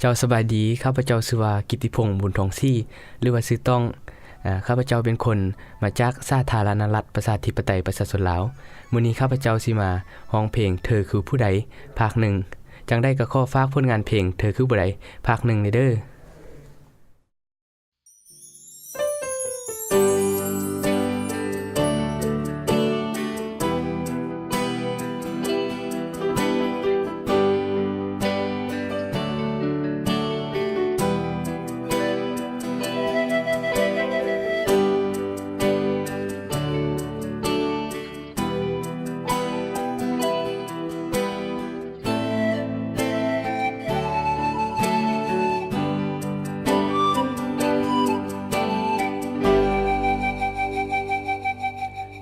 เจ้าสบายดีข้าพเจ้าชื่อว่ากิตติพงษ์บุญทองซี่หรือว่าชื่อต้องข้าพเจ้าเป็นคนมาจากสาธารณรัฐประชาธิปไตยประชาชนลาวมื้อนี้ข้าพเจ้าสิมาร้องเพลงเธอคือผู้ใดภาค1จังได้ก็ขอฝากผลงานเพลงเธอคือผู้ใดภาค1นี่เด้อ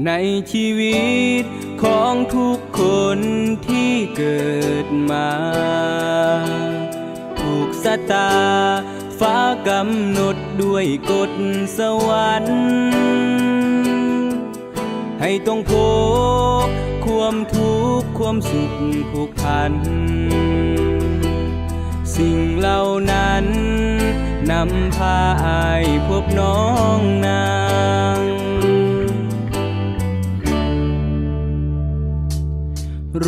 ในชีวิตของทุกคนที่เกิดมาถูกชะตาฟ้ากำหนดด้วยกฎสวรรค์ให้ต้องพบความทุกข์ความสุขผูกพันสิ่งเหล่านั้นนำพาอ้ายพบน้องนาง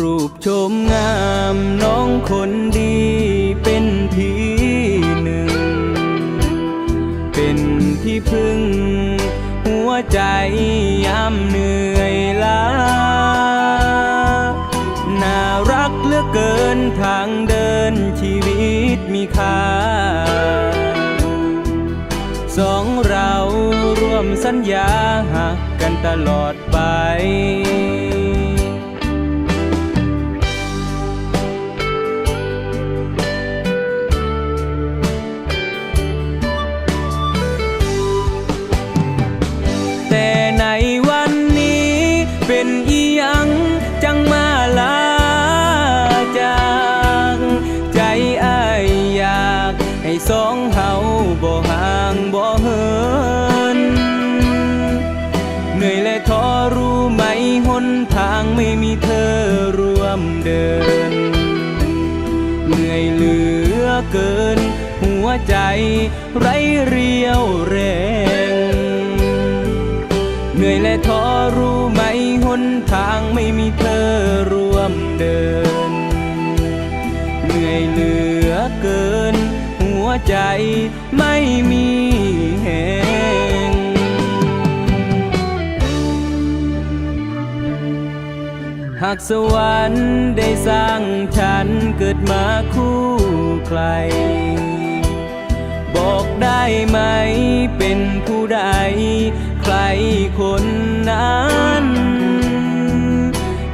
รูปโฉมงามน้องคนดีเป็นที่หนึ่งเป็นที่พึ่งหัวใจยามเหนื่อยล้าน่ารักเหลือเกินทางเดินชีวิตมีค่าสองเราร่วมสัญญาหักกันตลอดไปเป็นอีหยังจังมาลาจากใจอ้ายอยากให้สองเฮาบ่ห่างบ่เหินเหนื่อยและท้อรู้ไหมหนทางไม่มีเธอร่วมเดินเหนื่อยเหลือเกินหัวใจไร้เรี่ยวแรงเหนื่อยและท้อรู้ไหมหนทางไม่มีเธอร่วมเดินเหนื่อยเหลือเกินหัวใจไม่มีแหงหากสวรรค์ได้สร้างฉันเกิดมาคู่ใครบอกได้ไหมเป็นผู้ใดใครคนนั้น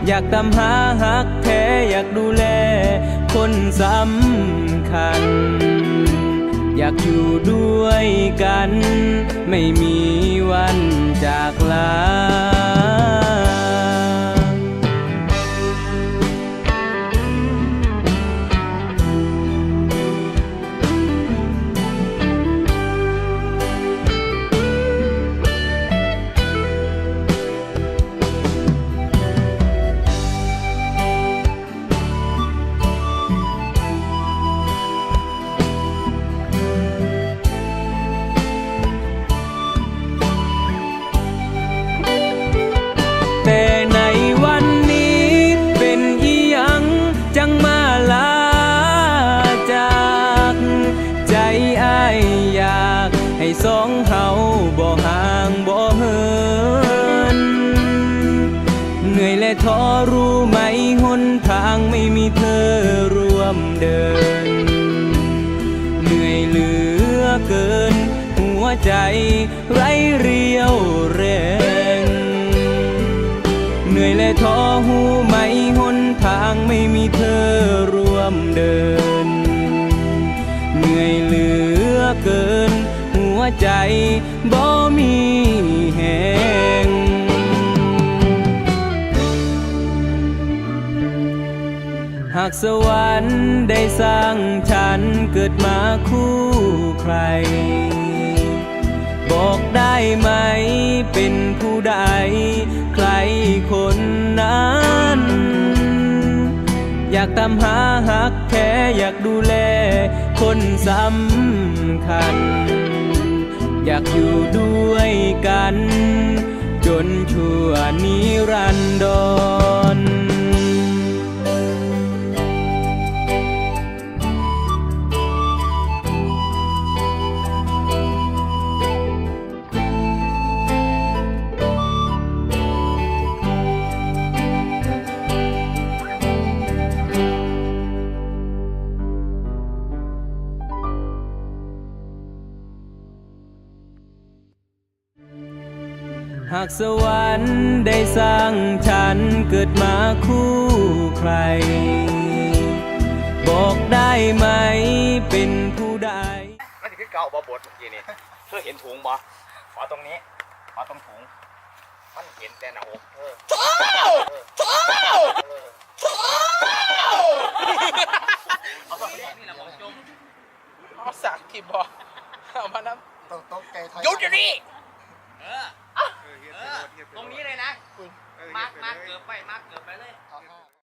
อยากตามหาหักแท้อยากดูแลคนสำคัญอยากอยู่ด้วยกันไม่มีวันจากลาแต่ในวันนี้เป็นอีหยังจังมาลาจากใจอ้ายอยากให้สองเฮาบ่ห่างบ่เหินเหนื่อยและท้อรู้ไหมหนทางไม่มีเธอร่วมเดินเหนื่อยเหลือเกินหัวใจไร้เรี่ยวแรงเหนื่อยและท้อหูไหมหนทางไม่มีเธอร่วมเดินเหนื่อยเหลือเกินหัวใจบ่มีแหงหากสวรรค์ได้สร้างฉันเกิดมาคู่ใครบอกได้ไหมเป็นผู้ใดใครคนนั้น อยากตามหาหักแท้อยากดูแล คนสำคัญ อยากอยู่ด้วยกัน จนชั่วนิรันดรหากสวรรค์ได้สร้างฉันเกิดมาคู่ใคร บอกได้ไหมเป็นผู้ใด มันคือเก่าบ่บดเมื่อกี้นี่เธอเห็นถุงบ่ขอตรงนี้ขอตรงถุงมันเห็นแต่หน้าอกเอาตรงนี้นี่แหละของจม เอาสักที่บอกเอามาน้ำ ตกใจถอย หยุดอยู่นี่ตรงนี้เลยนะมาร์กเกือบไปเลย เอาห้า